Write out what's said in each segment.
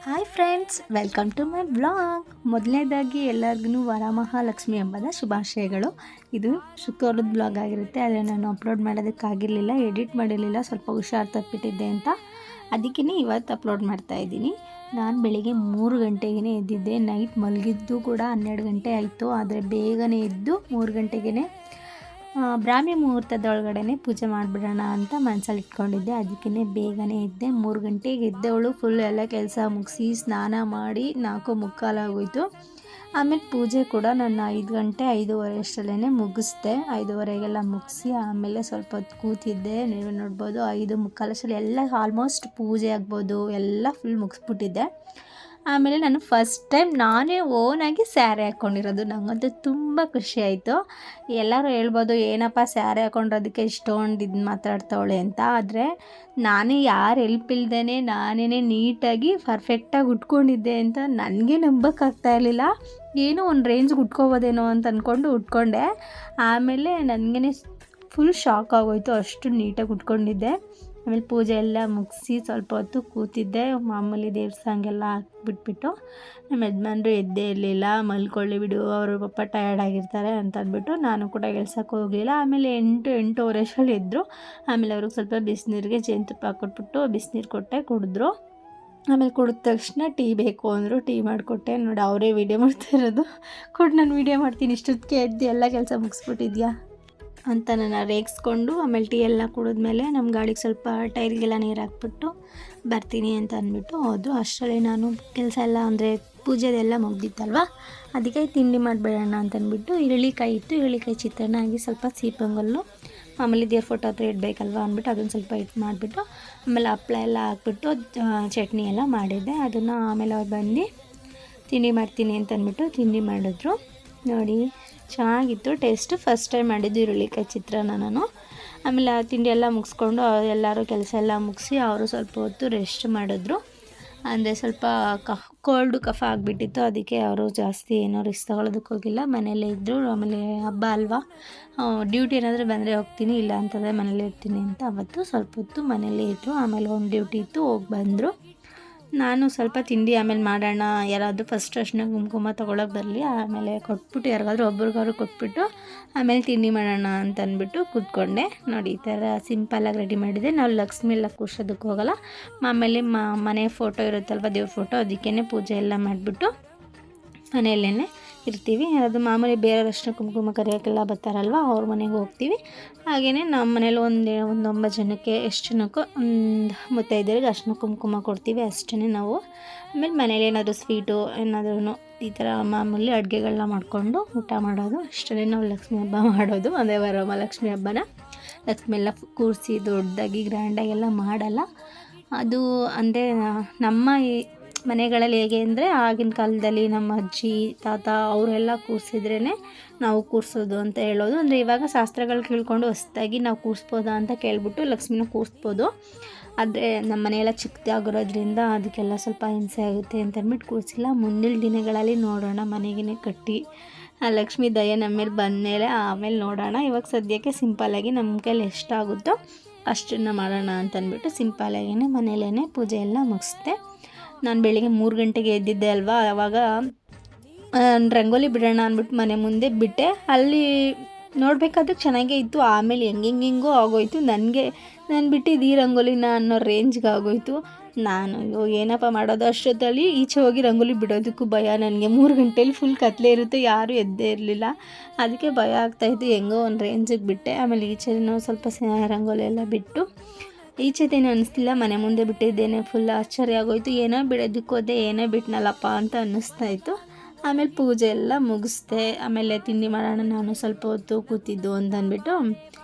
Hi friends, welcome to my blog. ಮೊದಲನೇದಾಗಿ ಎಲ್ಲರಿಗೂ ವರಮಹಾಲಕ್ಷ್ಮಿ ಹಬ್ಬದ ಶುಭಾಶಯಗಳು. ಇದು ಶುಕ್ರವಾರದ ಬ್ಲಾಗ್ ಆಗಿರುತ್ತೆ. ಆದರೆ ನಾನು ಅಪ್ಲೋಡ್ ಮಾಡೋದಕ್ಕಾಗಿರಲಿಲ್ಲ, ಎಡಿಟ್ ಮಾಡಿರಲಿಲ್ಲ, ಸ್ವಲ್ಪ ಹುಷಾರು ತಪ್ಪಿಟ್ಟಿದ್ದೆ ಅಂತ. ಅದಕ್ಕೇ ಇವತ್ತು ಅಪ್ಲೋಡ್ ಮಾಡ್ತಾಯಿದ್ದೀನಿ. ನಾನು ಬೆಳಿಗ್ಗೆ 3 ಗಂಟೆಗೇ ಎದ್ದಿದ್ದೆ. ನೈಟ್ ಮಲಗಿದ್ದು ಕೂಡ 12 ಗಂಟೆ ಆಯಿತು. ಆದರೆ ಬೇಗನೆ ಎದ್ದು 3 ಗಂಟೆಗೇ ಬ್ರಾಹ್ಮಿ ಮುಹೂರ್ತದೊಳಗಡೆ ಪೂಜೆ ಮಾಡಿಬಿಡೋಣ ಅಂತ ಮನಸ್ಸಲ್ಲಿ ಇಟ್ಕೊಂಡಿದ್ದೆ. ಅದಕ್ಕೇ ಬೇಗನೆ ಎದ್ದೆ. 3 ಗಂಟೆಗೆ ಎದ್ದವಳು ಫುಲ್ ಎಲ್ಲ ಕೆಲಸ ಮುಗಿಸಿ ಸ್ನಾನ ಮಾಡಿ 4:45 ಆಗೋಯಿತು. ಆಮೇಲೆ ಪೂಜೆ ಕೂಡ ನಾನು 5 ಗಂಟೆ 5:30 ಅಷ್ಟರಲ್ಲೇ ಮುಗಿಸ್ದೆ. 5:30ಗೆಲ್ಲ ಮುಗಿಸಿ ಆಮೇಲೆ ಸ್ವಲ್ಪ ಹೊತ್ತು ಕೂತಿದ್ದೆ. ನೀವು ನೋಡ್ಬೋದು 5:45 ಅಷ್ಟರಲ್ಲಿ ಎಲ್ಲ ಆಲ್ಮೋಸ್ಟ್ ಪೂಜೆ ಆಗ್ಬೋದು ಎಲ್ಲ ಫುಲ್ ಮುಗಿಸ್ಬಿಟ್ಟಿದ್ದೆ. ಆಮೇಲೆ ನಾನು ಫಸ್ಟ್ ಟೈಮ್ ನಾನೇ ಓನಾಗಿ ಸ್ಯಾರಿ ಹಾಕ್ಕೊಂಡಿರೋದು. ನನಗಂತೂ ತುಂಬ ಖುಷಿ ಆಯಿತು. ಎಲ್ಲರೂ ಹೇಳ್ಬೋದು, ಏನಪ್ಪ ಸ್ಯಾರಿ ಹಾಕ್ಕೊಂಡಿರೋದಕ್ಕೆ ಇಷ್ಟೊಂದು ಇದು ಮಾತಾಡ್ತಾವಳೆ ಅಂತ. ಆದರೆ ನಾನೇ ಯಾರು ಹೆಲ್ಪ್ ಇಲ್ದೇ ನಾನೇ ನೀಟಾಗಿ ಪರ್ಫೆಕ್ಟಾಗಿ ಉಟ್ಕೊಂಡಿದ್ದೆ ಅಂತ ನನಗೆ ನಂಬೋಕ್ಕಾಗ್ತಾಯಿರಲಿಲ್ಲ. ಏನೋ ಒಂದು ರೇಂಜ್ಗೆ ಉಟ್ಕೋಬೋದೇನೋ ಅಂತ ಅಂದ್ಕೊಂಡು ಉಟ್ಕೊಂಡೆ. ಆಮೇಲೆ ನನಗೇ ಫುಲ್ ಶಾಕ್ ಆಗೋಯಿತು, ಅಷ್ಟು ನೀಟಾಗಿ ಉಟ್ಕೊಂಡಿದ್ದೆ. ಆಮೇಲೆ ಪೂಜೆ ಎಲ್ಲ ಮುಗಿಸಿ ಸ್ವಲ್ಪ ಹೊತ್ತು ಕೂತಿದ್ದೆ. ಮಾಮೂಲಿ ದೇವ್ರ ಸಾಂಗೆಲ್ಲ ಹಾಕ್ಬಿಟ್ಬಿಟ್ಟು ನಮ್ಮ ಯಜಮಾನ್ರು ಎದ್ದೇ ಇರಲಿಲ್ಲ. ಮಲ್ಕೊಳ್ಳಿ ಬಿಡು, ಅವರು ಪಾಪ ಟಯರ್ಡ್ ಆಗಿರ್ತಾರೆ ಅಂತ ಅಂದ್ಬಿಟ್ಟು ನಾನು ಕೂಡ ಎಳ್ಸೋಕ್ಕೆ ಹೋಗಲಿಲ್ಲ. ಆಮೇಲೆ 8-8:30 ಅಷ್ಟರಲ್ಲಿ ಎದ್ದರು. ಆಮೇಲೆ ಅವ್ರಿಗೆ ಸ್ವಲ್ಪ ಬಿಸಿನೀರಿಗೆ ಜೇನುತುಪ್ಪ ಹಾಕ್ಕೊಟ್ಬಿಟ್ಟು ಬಿಸಿನೀರು ಕೊಟ್ಟೆ, ಕುಡಿದ್ರು. ಆಮೇಲೆ ಕುಡಿದ ತಕ್ಷಣ ಟೀ ಬೇಕು ಅಂದರು, ಟೀ ಮಾಡಿಕೊಟ್ಟೆ. ನೋಡಿ ಅವರೇ ವೀಡಿಯೋ ಮಾಡ್ತಾಯಿರೋದು, ಕೊಟ್ಟು ನಾನು ವೀಡಿಯೋ ಮಾಡ್ತೀನಿ, ಇಷ್ಟೊತ್ತಿಗೆ ಎದ್ದು ಎಲ್ಲ ಕೆಲಸ ಮುಗಿಸ್ಬಿಟ್ಟಿದ್ಯಾ ಅಂತ ನಾನು ರೇಗಿಸ್ಕೊಂಡು ಆಮೇಲೆ ಟೀ ಎಲ್ಲ ಕುಡಿದ್ಮೇಲೆ ನಮ್ಮ ಗಾಡಿಗೆ ಸ್ವಲ್ಪ ಟೈರ್ಗೆಲ್ಲ ನೀರು ಹಾಕ್ಬಿಟ್ಟು ಬರ್ತೀನಿ ಅಂತ ಅಂದ್ಬಿಟ್ಟು ಹೋದ್ರು. ಅಷ್ಟರಲ್ಲಿ ನಾನು ಕೆಲಸ ಎಲ್ಲ ಅಂದರೆ ಪೂಜೆದೆಲ್ಲ ಮುಗ್ದಿತ್ತಲ್ವ, ಅದಕ್ಕೆ ತಿಂಡಿ ಮಾಡಿಬಿಡೋಣ ಅಂತಂದ್ಬಿಟ್ಟು ಈರುಳ್ಳಿಕಾಯಿ ಇತ್ತು, ಈರುಳ್ಳಿಕಾಯಿ ಚಿತ್ರಾನ್ನ ಆಗಿ ಸ್ವಲ್ಪ ಸಿಹಿ ಪೊಂಗಲ್ಲು ಮಾಮೂಲಿ ದೇವ್ರ ಫೋಟೋ ಹತ್ರ ಇಡಬೇಕಲ್ವ ಅಂದ್ಬಿಟ್ಟು ಅದನ್ನು ಸ್ವಲ್ಪ ಇಟ್ಟು ಮಾಡಿಬಿಟ್ಟು ಆಮೇಲೆ ಹಪ್ಪಳ ಎಲ್ಲ ಹಾಕ್ಬಿಟ್ಟು ಚಟ್ನಿ ಎಲ್ಲ ಮಾಡಿದ್ದೆ. ಅದನ್ನು ಆಮೇಲೆ ಅವ್ರು ಬಂದು ತಿಂಡಿ ಮಾಡ್ತೀನಿ ಅಂತ ಅಂದ್ಬಿಟ್ಟು ತಿಂಡಿ ಮಾಡಿದ್ರು. ನೋಡಿ ಚೆನ್ನಾಗಿತ್ತು ಟೇಸ್ಟು. ಫಸ್ಟ್ ಟೈಮ್ ಮಾಡಿದ್ದು ಈರುಳ್ಳಿಕಾಯಿ ಚಿತ್ರಾನ್ನ ನಾನು. ಆಮೇಲೆ ಆ ತಿಂಡಿ ಎಲ್ಲ ಮುಗಿಸ್ಕೊಂಡು ಎಲ್ಲರೂ ಕೆಲಸ ಎಲ್ಲ ಮುಗಿಸಿ ಅವರು ಸ್ವಲ್ಪ ಹೊತ್ತು ರೆಸ್ಟ್ ಮಾಡಿದ್ರು. ಅಂದರೆ ಸ್ವಲ್ಪ ಕೋಲ್ಡು ಕಫ ಆಗಿಬಿಟ್ಟಿತ್ತು, ಅದಕ್ಕೆ ಅವರು ಜಾಸ್ತಿ ಏನೋ ರಿಸ್ಕ್ ತಗೊಳ್ಳೋದಕ್ಕೆ ಹೋಗಿಲ್ಲ, ಮನೆಯಲ್ಲೇ ಇದ್ದರು. ಆಮೇಲೆ ಹಬ್ಬ ಅಲ್ವಾ, ಡ್ಯೂಟಿ ಏನಾದರೂ ಬಂದರೆ ಹೋಗ್ತೀನಿ, ಇಲ್ಲ ಅಂತಂದರೆ ಮನೇಲೇ ಇರ್ತೀನಿ ಅಂತ ಅವತ್ತು ಸ್ವಲ್ಪ ಹೊತ್ತು ಮನೇಲೇ ಇದ್ದರು. ಆಮೇಲೆ ಒಂದು ಡ್ಯೂಟಿ ಇತ್ತು, ಹೋಗಿ ಬಂದರು. ನಾನು ಸ್ವಲ್ಪ ತಿಂಡಿ ಆಮೇಲೆ ಮಾಡೋಣ, ಯಾರಾದರೂ ಫಸ್ಟ್ ಅರ್ಶಿನ ಕುಂಕುಮ ತೊಗೊಳಕ್ಕೆ ಬರಲಿ, ಆಮೇಲೆ ಕೊಟ್ಬಿಟ್ಟು ಯಾರಿಗಾದ್ರೂ ಒಬ್ರಿಗಾದ್ರು ಕೊಟ್ಬಿಟ್ಟು ಆಮೇಲೆ ತಿಂಡಿ ಮಾಡೋಣ ಅಂತ ಅಂದ್ಬಿಟ್ಟು ಕೂತ್ಕೊಂಡೆ. ನೋಡಿ ಈ ಥರ ಸಿಂಪಲ್ಲಾಗಿ ರೆಡಿ ಮಾಡಿದೆ. ನಾವು ಲಕ್ಷ್ಮಿ ಎಲ್ಲ ಕೂರ್ಸೋದಕ್ಕೆ ಹೋಗಲ್ಲ, ಆಮೇಲೆ ಮನೆ ಫೋಟೋ ಇರುತ್ತಲ್ವ ದೇವ್ರ ಫೋಟೋ, ಅದಕ್ಕೇ ಪೂಜೆ ಎಲ್ಲ ಮಾಡಿಬಿಟ್ಟು ಮನೆಯಲ್ಲೇ ಇರ್ತೀವಿ. ಅದು ಮಾಮೂಲಿ ಬೇರೆ ಅರ್ಶಿನ ಕುಂಕುಮ ಕರೆಯೋಕ್ಕೆಲ್ಲ ಬರ್ತಾರಲ್ವ, ಅವ್ರ ಮನೆಗೆ ಹೋಗ್ತೀವಿ. ಹಾಗೆಯೇ ನಮ್ಮ ಮನೇಲಿ ಒಂದು 9 ಜನಕ್ಕೆ ಎಷ್ಟು ಜನಕ್ಕೋ ಒಂದು ಮುತ್ತೈದೆಯರಿಗೆ ಅರ್ಶಿನ ಕುಂಕುಮ ಕೊಡ್ತೀವಿ ಅಷ್ಟೇ ನಾವು. ಆಮೇಲೆ ಮನೇಲಿ ಏನಾದರೂ ಸ್ವೀಟು ಏನಾದ್ರೂ ಈ ಥರ ಮಾಮೂಲಿ ಅಡುಗೆಗಳನ್ನ ಮಾಡಿಕೊಂಡು ಊಟ ಮಾಡೋದು ಅಷ್ಟೇ. ನಾವು ಲಕ್ಷ್ಮೀ ಹಬ್ಬ ಮಾಡೋದು ಅದೇ ವರಮಹಾಲಕ್ಷ್ಮಿ ಹಬ್ಬನ ಲಕ್ಷ್ಮಿ ಎಲ್ಲ ಕೂರಿಸಿ ದೊಡ್ಡದಾಗಿ ಗ್ರ್ಯಾಂಡಾಗೆಲ್ಲ ಮಾಡಲ್ಲ. ಅದು ಅಂದರೆ ನಮ್ಮ ಮನೆಗಳಲ್ಲಿ ಹೇಗೆ ಅಂದರೆ ಆಗಿನ ಕಾಲದಲ್ಲಿ ನಮ್ಮ ಅಜ್ಜಿ ತಾತ ಅವರೆಲ್ಲ ಕೂರಿಸಿದ್ರೇ ನಾವು ಕೂರಿಸೋದು ಅಂತ ಹೇಳೋದು. ಅಂದರೆ ಇವಾಗ ಶಾಸ್ತ್ರಗಳು ಕೇಳ್ಕೊಂಡು ಹೊಸ್ದಾಗಿ ನಾವು ಕೂರಿಸ್ಬೋದಾ ಅಂತ ಕೇಳ್ಬಿಟ್ಟು ಲಕ್ಷ್ಮಿನ ಕೂರಿಸ್ಬೋದು. ಆದರೆ ನಮ್ಮ ಮನೆಯೆಲ್ಲ ಚಿಕ್ಕದಾಗಿರೋದ್ರಿಂದ ಅದಕ್ಕೆಲ್ಲ ಸ್ವಲ್ಪ ಹಿಂಸೆ ಆಗುತ್ತೆ ಅಂತ ಅಂದ್ಬಿಟ್ಟು ಕೂರಿಸಿಲ್ಲ. ಮುಂದಿನ ದಿನಗಳಲ್ಲಿ ನೋಡೋಣ, ಮನೆಗೇ ಕಟ್ಟಿ ಆ ಲಕ್ಷ್ಮೀ ದಯೆ ನಮ್ಮ ಮೇಲೆ ಬಂದಮೇಲೆ ಆಮೇಲೆ ನೋಡೋಣ. ಇವಾಗ ಸದ್ಯಕ್ಕೆ ಸಿಂಪಲ್ಲಾಗಿ ನಮ್ಮ ಕೈಲಿ ಎಷ್ಟಾಗುತ್ತೋ ಅಷ್ಟನ್ನು ಮಾಡೋಣ ಅಂತಂದ್ಬಿಟ್ಟು ಸಿಂಪಲ್ಲಾಗಿಯೇ ಮನೆಯಲ್ಲೇ ಪೂಜೆ ಎಲ್ಲ ಮುಗಿಸ್ದೆ. ನಾನು ಬೆಳಿಗ್ಗೆ 3 ಗಂಟೆಗೆ ಎದ್ದಿದ್ದೆ ಅಲ್ವಾ, ಆವಾಗ ರಂಗೋಲಿ ಬಿಡೋಣ ಅಂದ್ಬಿಟ್ಟು ಮನೆ ಮುಂದೆ ಬಿಟ್ಟೆ. ಅಲ್ಲಿ ನೋಡಬೇಕಾದ್ರೆ ಚೆನ್ನಾಗೇ ಇತ್ತು, ಆಮೇಲೆ ಹೆಂಗೆಂಗೋ ಆಗೋಯ್ತು. ನಾನು ಬಿಟ್ಟಿದ್ದು ಈ ರಂಗೋಲಿನ ಅನ್ನೋ ರೇಂಜ್ಗೆ ಆಗೋಯ್ತು. ನಾನು ಏನಪ್ಪ ಮಾಡೋದು, ಅಷ್ಟೊತ್ತಲ್ಲಿ ಈಚೆ ಹೋಗಿ ರಂಗೋಲಿ ಬಿಡೋದಕ್ಕೂ ಭಯ ನನಗೆ. 3 ಗಂಟೇಲಿ ಫುಲ್ ಕತ್ಲೆ ಇರುತ್ತೆ, ಯಾರೂ ಎದ್ದೇ ಇರಲಿಲ್ಲ, ಅದಕ್ಕೆ ಭಯ ಆಗ್ತಾಯಿತ್ತು. ಹೆಂಗೋ ಒಂದು ರೇಂಜಿಗೆ ಬಿಟ್ಟೆ. ಆಮೇಲೆ ಈಚೆನೂ ಸ್ವಲ್ಪ ರಂಗೋಲಿ ಎಲ್ಲ ಬಿಟ್ಟು ಈಚೆದೇನು ಅನ್ನಿಸ್ತಿಲ್ಲ, ಮನೆ ಮುಂದೆ ಬಿಟ್ಟಿದ್ದೇನೆ. ಫುಲ್ ಆಶ್ಚರ್ಯ ಆಗೋಯ್ತು, ಏನೋ ಬಿಡೋದಕ್ಕೆ ಹೋದೆ ಏನೋ ಬಿಟ್ನಲ್ಲಪ್ಪ ಅಂತ ಅನ್ನಿಸ್ತಾಯಿತ್ತು. ಆಮೇಲೆ ಪೂಜೆ ಎಲ್ಲ ಮುಗಿಸ್ದೆ. ಆಮೇಲೆ ತಿಂಡಿ ಮಾಡೋಣ, ನಾನು ಸ್ವಲ್ಪ ಹೊತ್ತು ಕೂತಿದ್ದು ಅಂತ ಅಂದ್ಬಿಟ್ಟು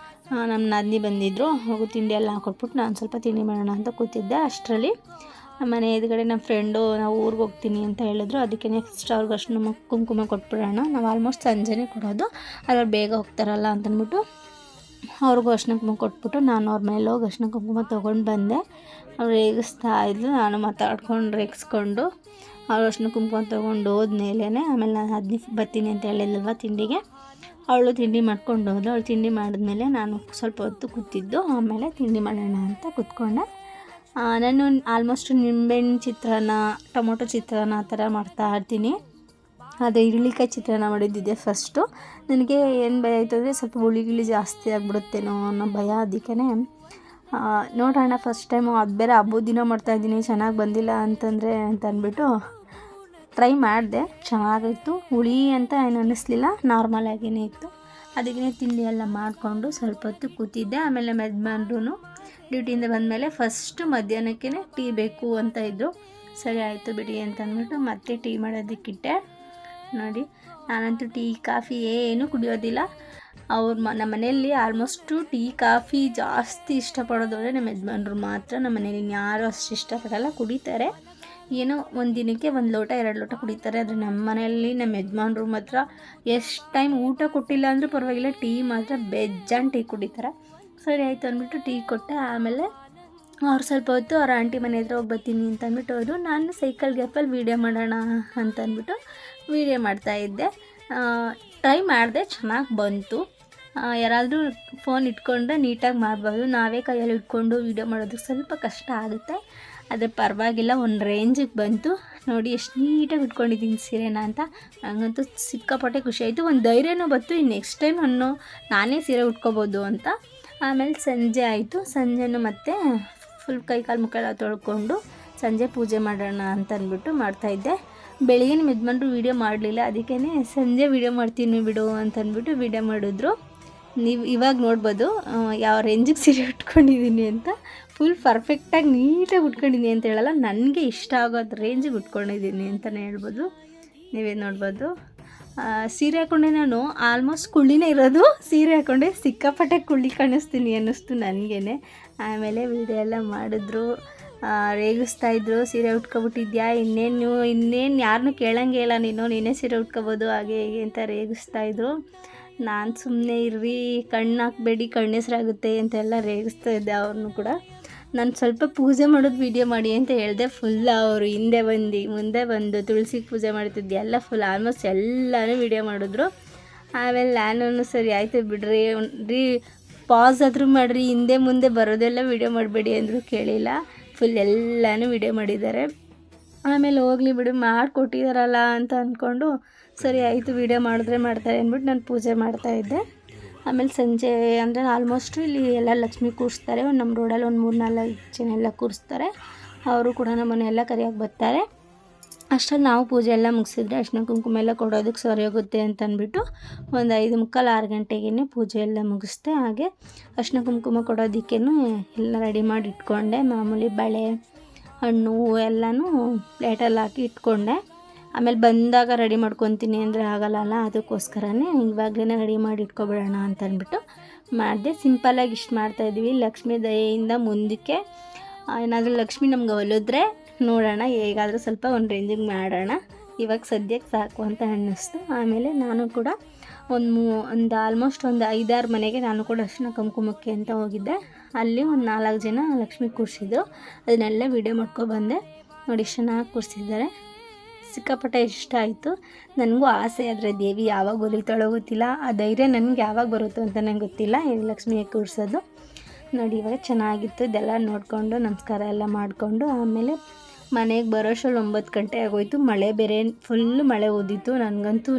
ನಮ್ಮ ನಾದಿನಿ ಬಂದಿದ್ದರು. ಹೋಗು ತಿಂಡಿ ಎಲ್ಲ ಹಾಕ್ಕೊಟ್ಬಿಟ್ಟು ನಾನು ಸ್ವಲ್ಪ ತಿಂಡಿ ಮಾಡೋಣ ಅಂತ ಕೂತಿದ್ದೆ. ಅಷ್ಟರಲ್ಲಿ ಮನೆ ಎದುರುಗಡೆ ನಮ್ಮ ಫ್ರೆಂಡು ನಾವು ಊರಿಗೆ ಹೋಗ್ತೀನಿ ಅಂತ ಹೇಳಿದ್ರು. ಅದಕ್ಕೆ ನೆಕ್ಸ್ಟ್ ಅವ್ರಿಗೆ ಅರ್ಶಿನ ಕುಂಕುಮ ಕೊಟ್ಬಿಡೋಣ, ನಾವು ಆಲ್ಮೋಸ್ಟ್ ಸಂಜೆನೇ ಕೊಡೋದು, ಅದ್ರಲ್ಲಿ ಬೇಗ ಹೋಗ್ತಾರಲ್ಲ ಅಂತಂದ್ಬಿಟ್ಟು ಅವ್ರಿಗೂ ಅರ್ಶಿನ ಕುಂಕುಮ ಕೊಟ್ಬಿಟ್ಟು ನಾನು ಅವ್ರ ಮೇಲೆ ಹೋಗಿ ಅರ್ಶಿನ ಕುಂಕುಮ ತೊಗೊಂಡು ಬಂದೆ. ಅವ್ರು ರೇಗಿಸ್ತಾ ಇದ್ರು, ನಾನು ಮಾತಾಡ್ಕೊಂಡು ರೇಗಿಸ್ಕೊಂಡು ಅವ್ರು ಅರ್ಶಿನ ಕುಂಕುಮ ತೊಗೊಂಡು ಹೋದ್ಮೇಲೆ ಆಮೇಲೆ ನಾನು ಅದನ್ನ ಬರ್ತೀನಿ ಅಂತ ಹೇಳಿದ್ಲಲ್ವ ತಿಂಡಿಗೆ, ಅವಳು ತಿಂಡಿ ಮಾಡ್ಕೊಂಡು ಹೋದ್ಲು. ಅವಳು ತಿಂಡಿ ಮಾಡಿದ್ಮೇಲೆ ನಾನು ಸ್ವಲ್ಪ ಹೊತ್ತು ಕೂತಿದ್ದು. ಆಮೇಲೆ ತಿಂಡಿ ಮಾಡೋಣ ಅಂತ ಕೂತ್ಕೊಂಡೆ. ನಾನು ಆಲ್ಮೋಸ್ಟ್ ನಿಂಬೆಹಣ್ಣು ಚಿತ್ರಾನ್ನ, ಟೊಮೊಟೊ ಚಿತ್ರಾನ್ನ ಆ ಥರ ಮಾಡ್ತಾಯಿರ್ತೀನಿ. ಅದು ಹುರುಳಿಕಾಯಿ ಚಿತ್ರಾನ್ನ ಮಾಡಿದ್ದಿದೆ ಫಸ್ಟು. ನನಗೆ ಏನು ಭಯ ಆಯಿತು ಅಂದರೆ ಸ್ವಲ್ಪ ಹುಳಿ ಜಾಸ್ತಿ ಆಗಿಬಿಡುತ್ತೇನೋ ಅನ್ನೋ ಭಯ. ಅದಕ್ಕೇ ನೋಡೋಣ ಫಸ್ಟ್ ಟೈಮು, ಅದು ಬೇರೆ ಹಬ್ಬದ ದಿನ ಮಾಡ್ತಾಯಿದ್ದೀನಿ, ಚೆನ್ನಾಗಿ ಬಂದಿಲ್ಲ ಅಂತಂದರೆ ಅಂತ ಅಂದ್ಬಿಟ್ಟು ಟ್ರೈ ಮಾಡಿದೆ. ಚೆನ್ನಾಗಿತ್ತು, ಹುಳಿ ಅಂತ ಏನು ಅನ್ನಿಸ್ಲಿಲ್ಲ, ನಾರ್ಮಲಾಗೇ ಇತ್ತು. ಅದಕ್ಕೆ ತಿಂಡಿ ಎಲ್ಲ ಮಾಡಿಕೊಂಡು ಸ್ವಲ್ಪ ಹೊತ್ತು ಕೂತಿದ್ದೆ. ಆಮೇಲೆ ಯಜಮಾನ್ರು ಡ್ಯೂಟಿಯಿಂದ ಬಂದಮೇಲೆ ಫಸ್ಟು ಮಧ್ಯಾಹ್ನಕ್ಕೆ ಟೀ ಬೇಕು ಅಂತ ಇದ್ದರು. ಸರಿ ಆಯಿತು ಬಿಡಿ ಅಂತ ಅಂದ್ಬಿಟ್ಟು ಮತ್ತೆ ಟೀ ಮಾಡೋದಕ್ಕಿಟ್ಟೆ. ನೋಡಿ, ನಾನಂತೂ ಟೀ ಕಾಫಿ ಏನೂ ಕುಡಿಯೋದಿಲ್ಲ. ನಮ್ಮ ಮನೆಯಲ್ಲಿ ಆಲ್ಮೋಸ್ಟು ಟೀ ಕಾಫಿ ಜಾಸ್ತಿ ಇಷ್ಟಪಡೋದು ಅಂದರೆ ನಮ್ಮ ಯಜಮಾನ್ರು ಮಾತ್ರ. ನಮ್ಮ ಮನೇಲಿ ಯಾರೂ ಅಷ್ಟು ಇಷ್ಟಪಡಲ್ಲ, ಕುಡಿತಾರೆ ಏನೋ ಒಂದು ದಿನಕ್ಕೆ 1 ಲೋಟ 2 ಲೋಟ ಕುಡಿತಾರೆ. ಆದರೆ ನಮ್ಮ ಮನೆಯಲ್ಲಿ ನಮ್ಮ ಯಜಮಾನ್ರು ಮಾತ್ರ ಎಷ್ಟು ಟೈಮ್ ಊಟ ಕೊಟ್ಟಿಲ್ಲ ಅಂದರೂ ಪರವಾಗಿಲ್ಲ, ಟೀ ಮಾತ್ರ ಬೇಜಾನ್ ಟೀ ಕುಡಿತಾರೆ. ಸರಿ ಆಯಿತು ಅಂದ್ಬಿಟ್ಟು ಟೀ ಕೊಟ್ಟೆ. ಆಮೇಲೆ ಅವ್ರು ಸ್ವಲ್ಪ ಹೊತ್ತು ಅವ್ರ ಆಂಟಿ ಮನೆ ಹತ್ರ ಹೋಗಿ ಬರ್ತೀನಿ ಅಂತ ಅಂದ್ಬಿಟ್ಟು ಹೋದರು. ನಾನು ಸೈಕಲ್ ಗ್ಯಾಪಲ್ಲಿ ವೀಡಿಯೋ ಮಾಡೋಣ ಅಂತ ಅಂದ್ಬಿಟ್ಟು ವೀಡಿಯೋ ಮಾಡ್ತಾಯಿದ್ದೆ. ಟ್ರೈ ಮಾಡಿದೆ, ಚೆನ್ನಾಗಿ ಬಂತು. ಯಾರಾದರೂ ಫೋನ್ ಇಟ್ಕೊಂಡ್ರೆ ನೀಟಾಗಿ ಮಾಡ್ಬೋದು. ನಾವೇ ಕೈಯಲ್ಲಿ ಇಟ್ಕೊಂಡು ವೀಡಿಯೋ ಮಾಡೋದಕ್ಕೆ ಸ್ವಲ್ಪ ಕಷ್ಟ ಆಗುತ್ತೆ, ಆದರೆ ಪರವಾಗಿಲ್ಲ, ಒಂದು ರೇಂಜಿಗೆ ಬಂತು. ನೋಡಿ ಎಷ್ಟು ನೀಟಾಗಿ ಇಟ್ಕೊಂಡಿದ್ದೀನಿ ಸೀರೆನ ಅಂತ. ನನಗಂತೂ ಸಿಕ್ಕಾಪಟ್ಟೆ ಖುಷಿ ಆಯಿತು. ಒಂದು ಧೈರ್ಯನೂ ಬಂತು, ಇನ್ನು ನೆಕ್ಸ್ಟ್ ಟೈಮ್ ನಾನೇ ಸೀರೆ ಉಟ್ಕೋಬೋದು ಅಂತ. ಆಮೇಲೆ ಸಂಜೆ ಆಯಿತು. ಸಂಜೆನೂ ಮತ್ತೆ ಫುಲ್ ಕೈ ಕಾಲು ಮುಖ ಎಲ್ಲ ತೊಳ್ಕೊಂಡು ಸಂಜೆ ಪೂಜೆ ಮಾಡೋಣ ಅಂತ ಅಂದ್ಬಿಟ್ಟು ಮಾಡ್ತಾಯಿದ್ದೆ. ಬೆಳಿಗ್ಗೆ ನಿಮ್ಮ ಯಜಮಾನ್ರು ವೀಡಿಯೋ ಮಾಡಲಿಲ್ಲ, ಅದಕ್ಕೇ ಸಂಜೆ ವೀಡಿಯೋ ಮಾಡ್ತೀನಿ ಬಿಡು ಅಂತಂದ್ಬಿಟ್ಟು ವೀಡಿಯೋ ಮಾಡಿದ್ರು. ನೀವು ಇವಾಗ ನೋಡ್ಬೋದು ಯಾವ ರೇಂಜಿಗೆ ಸೀರೆ ಉಟ್ಕೊಂಡಿದ್ದೀನಿ ಅಂತ. ಫುಲ್ ಪರ್ಫೆಕ್ಟಾಗಿ ನೀಟಾಗಿ ಉಟ್ಕೊಂಡಿದ್ದೀನಿ ಅಂತ ಹೇಳಲ್ಲ, ನನಗೆ ಇಷ್ಟ ಆಗೋದು ರೇಂಜಿಗೆ ಉಟ್ಕೊಂಡಿದ್ದೀನಿ ಅಂತಲೇ ಹೇಳ್ಬೋದು. ನೀವೇ ನೋಡ್ಬೋದು. ಸೀರೆ ಹಾಕ್ಕೊಂಡೆ ನಾನು ಆಲ್ಮೋಸ್ಟ್ ಕುಳ್ಳಿನೇ ಇರೋದು. ಸೀರೆ ಹಾಕ್ಕೊಂಡೆ ಸಿಕ್ಕಾಪಟ್ಟೆ ಕುಳ್ಳಿ ಕಾಣಿಸ್ತೀನಿ ಅನ್ನಿಸ್ತು ನನಗೇ. ಆಮೇಲೆ ವೀಡಿಯೋ ಎಲ್ಲ ಮಾಡಿದ್ರು, ರೇಗಿಸ್ತಾಯಿದ್ರು, ಸೀರೆ ಉಟ್ಕೊಬಿಟ್ಟಿದ್ಯಾ, ಇನ್ನೇನು ಯಾರನ್ನೂ ಕೇಳಂಗೆ ಇಲ್ಲ, ನೀನೇ ಸೀರೆ ಉಟ್ಕೊಬೋದು ಹಾಗೆ ಹೀಗೆ ಅಂತ ರೇಗಿಸ್ತಾಯಿದ್ರು. ನಾನು ಸುಮ್ಮನೆ ಇರ್ರಿ, ಕಣ್ಣು ಹಾಕಬೇಡಿ, ಕಣ್ಣೆಸರಾಗುತ್ತೆ ಅಂತೆಲ್ಲ ರೇಗಿಸ್ತಾ ಇದ್ದೆ ಅವ್ರನ್ನೂ ಕೂಡ. ನಾನು ಸ್ವಲ್ಪ ಪೂಜೆ ಮಾಡೋದು ವೀಡಿಯೋ ಮಾಡಿ ಅಂತ ಹೇಳಿದೆ. ಫುಲ್ ಅವರು ಮುಂದೆ ಬಂದು ತುಳಸಿಗೆ ಪೂಜೆ ಮಾಡ್ತಿದ್ದೆ ಎಲ್ಲ ಫುಲ್ ಆಲ್ಮೋಸ್ಟ್ ಎಲ್ಲನೂ ವೀಡಿಯೋ ಮಾಡಿದ್ರು. ಆಮೇಲೆ ನಾನು ಸರಿ ಆಯಿತು ಬಿಡ್ರಿ, ಪಾಸ್ ಆದರೂ ಮಾಡಿರಿ, ಹಿಂದೆ ಮುಂದೆ ಬರೋದೆಲ್ಲ ವೀಡಿಯೋ ಮಾಡಬೇಡಿ ಅಂದರೂ ಕೇಳಿಲ್ಲ. ಫುಲ್ ಎಲ್ಲನೂ ವೀಡಿಯೋ ಮಾಡಿದ್ದಾರೆ. ಆಮೇಲೆ ಹೋಗಲಿ ಬಿಡು, ಮಾಡಿಕೊಟ್ಟಿದ್ದಾರಲ್ಲ ಅಂತ ಅಂದ್ಕೊಂಡು ಸರಿ ಆಯಿತು, ವೀಡಿಯೋ ಮಾಡಿದ್ರೆ ಮಾಡ್ತಾರೆ ಅಂದ್ಬಿಟ್ಟು ನಾನು ಪೂಜೆ ಮಾಡ್ತಾಯಿದ್ದೆ. ಆಮೇಲೆ ಸಂಜೆ ಅಂದರೆ ಆಲ್ಮೋಸ್ಟು ಇಲ್ಲಿ ಎಲ್ಲ ಲಕ್ಷ್ಮಿ ಕೂರಿಸ್ತಾರೆ. ನಮ್ಮ ರೋಡಲ್ಲಿ ಒಂದು 3-4 ಜನ ಎಲ್ಲ ಕೂರಿಸ್ತಾರೆ. ಅವರು ಕೂಡ ನಮ್ಮನ್ನೆಲ್ಲ ಕರೆಯೋಕೆ ಬರ್ತಾರೆ. ಅಷ್ಟರಲ್ಲಿ ನಾವು ಪೂಜೆ ಎಲ್ಲ ಮುಗಿಸಿದ್ರೆ ಅರ್ಶಿನ ಕುಂಕುಮ ಎಲ್ಲ ಕೊಡೋದಕ್ಕೆ ಸರಿ ಹೋಗುತ್ತೆ ಅಂತ ಅಂದ್ಬಿಟ್ಟು ಒಂದು 5:45-6 ಗಂಟೆಗೇ ಪೂಜೆ ಎಲ್ಲ ಮುಗಿಸ್ದೆ. ಹಾಗೆ ಅರ್ಶಿನ ಕುಂಕುಮ ಕೊಡೋದಕ್ಕೇ ಎಲ್ಲ ರೆಡಿ ಮಾಡಿ ಇಟ್ಕೊಂಡೆ. ಮಾಮೂಲಿ ಬಳೆ, ಹಣ್ಣು ಎಲ್ಲನೂ ಪ್ಲೇಟಲ್ಲಿ ಹಾಕಿ ಇಟ್ಕೊಂಡೆ. ಆಮೇಲೆ ಬಂದಾಗ ರೆಡಿ ಮಾಡ್ಕೊತೀನಿ ಅಂದರೆ ಆಗಲ್ಲ, ಅದಕ್ಕೋಸ್ಕರನೇ ಇವಾಗಲೇ ರೆಡಿ ಮಾಡಿ ಇಟ್ಕೊಬಿಡೋಣ ಅಂತ ಅಂದ್ಬಿಟ್ಟು ಮಾಡಿದೆ. ಸಿಂಪಲ್ಲಾಗಿ ಇಷ್ಟು ಮಾಡ್ತಾಯಿದ್ವಿ. ಲಕ್ಷ್ಮೀ ದಯೆಯಿಂದ ಮುಂದಕ್ಕೆ ಏನಾದರೂ ಲಕ್ಷ್ಮಿ ನಮ್ಗೆ ಒಲಿದ್ರೆ ನೋಡೋಣ, ಹೇಗಾದರೂ ಸ್ವಲ್ಪ ಒಂದು ರೇಂಜಿಗೆ ಮಾಡೋಣ. ಇವಾಗ ಸದ್ಯಕ್ಕೆ ಸಾಕು ಅಂತ ಅನ್ನಿಸ್ತು. ಆಮೇಲೆ ನಾನು ಕೂಡ ಒಂದು ಆಲ್ಮೋಸ್ಟ್ ಒಂದು 5-6 ಮನೆಗೆ ನಾನು ಕೂಡ ಅರ್ಶಿನ ಕುಂಕುಮಕ್ಕೆ ಅಂತ ಹೋಗಿದ್ದೆ. ಅಲ್ಲಿ ಒಂದು 4 ಜನ ಲಕ್ಷ್ಮಿ ಕೂರಿಸಿದ್ರು. ಅದನ್ನೆಲ್ಲ ವೀಡಿಯೋ ಮಾಡ್ಕೊಬಂದೆ. ನೋಡಿ ಚೆನ್ನಾಗಿ ಕೂರಿಸಿದ್ದಾರೆ, ಸಿಕ್ಕಾಪಟ್ಟೆ ಇಷ್ಟ ಆಯಿತು. ನನಗೂ ಆಸೆ, ಆದರೆ ದೇವಿ ಯಾವಾಗ ಒಲಿತಾಳೋ ಗೊತ್ತಿಲ್ಲ, ಆ ಧೈರ್ಯ ನನಗೆ ಯಾವಾಗ ಬರುತ್ತೋ ಅಂತ ನಂಗೆ ಗೊತ್ತಿಲ್ಲ ಲಕ್ಷ್ಮಿಗೆ ಕೂರಿಸೋದು. ನೋಡಿ ಇವಾಗ ಚೆನ್ನಾಗಿತ್ತು. ಇದೆಲ್ಲ ನೋಡಿಕೊಂಡು ನಮಸ್ಕಾರ ಎಲ್ಲ ಮಾಡಿಕೊಂಡು ಆಮೇಲೆ ಮನೆಗೆ ಬರೋಷ್ಟರಲ್ಲಿ 9 ಗಂಟೆ ಆಗೋಯ್ತು. ಮಳೆ ಬೇರೆ ಫುಲ್ಲು ಮಳೆ ಓದಿತ್ತು. ನನಗಂತೂ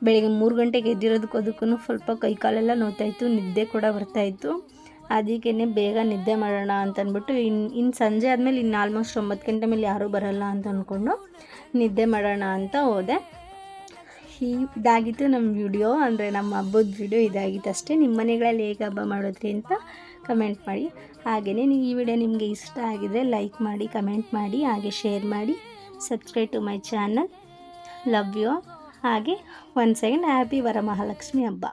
ಬೆಳಗ್ಗೆ 3 ಗಂಟೆಗೆ ಎದ್ದಿರೋದಕ್ಕೂ ಅದಕ್ಕೂ ಸ್ವಲ್ಪ ಕೈಕಾಲೆಲ್ಲ ನೋಯ್ತಾಯಿತ್ತು, ನಿದ್ದೆ ಕೂಡ ಬರ್ತಾಯಿತ್ತು. ಅದಕ್ಕೇ ಬೇಗ ನಿದ್ದೆ ಮಾಡೋಣ ಅಂತ ಅಂದ್ಬಿಟ್ಟು ಇನ್ನು ಸಂಜೆ ಆದಮೇಲೆ ಇನ್ನು ಆಲ್ಮೋಸ್ಟ್ 9 ಗಂಟೆ ಮೇಲೆ ಯಾರೂ ಬರೋಲ್ಲ ಅಂತ ಅಂದ್ಕೊಂಡು ನಿದ್ದೆ ಮಾಡೋಣ ಅಂತ ಹೋದೆ. ಇದಾಗಿತ್ತು ನಮ್ಮ ವಿಡಿಯೋ, ಅಂದರೆ ನಮ್ಮ ಹಬ್ಬದ ವಿಡಿಯೋ ಇದಾಗಿತ್ತು ಅಷ್ಟೇ. ನಿಮ್ಮ ಮನೆಗಳಲ್ಲಿ ಹೇಗೆ ಹಬ್ಬ ಮಾಡಿದ್ರಿ ಅಂತ ಕಮೆಂಟ್ ಮಾಡಿ. ಹಾಗೆಯೇ ಈ ವಿಡಿಯೋ ನಿಮಗೆ ಇಷ್ಟ ಆಗಿದರೆ ಲೈಕ್ ಮಾಡಿ, ಕಮೆಂಟ್ ಮಾಡಿ, ಹಾಗೆ ಶೇರ್ ಮಾಡಿ, subscribe to my channel. Love you. ಹಾಗೆ ಒನ್ಸ್ ಅಗೇನ್ ಹ್ಯಾಪಿ ವರಮಹಾಲಕ್ಷ್ಮಿ ಹಬ್ಬ.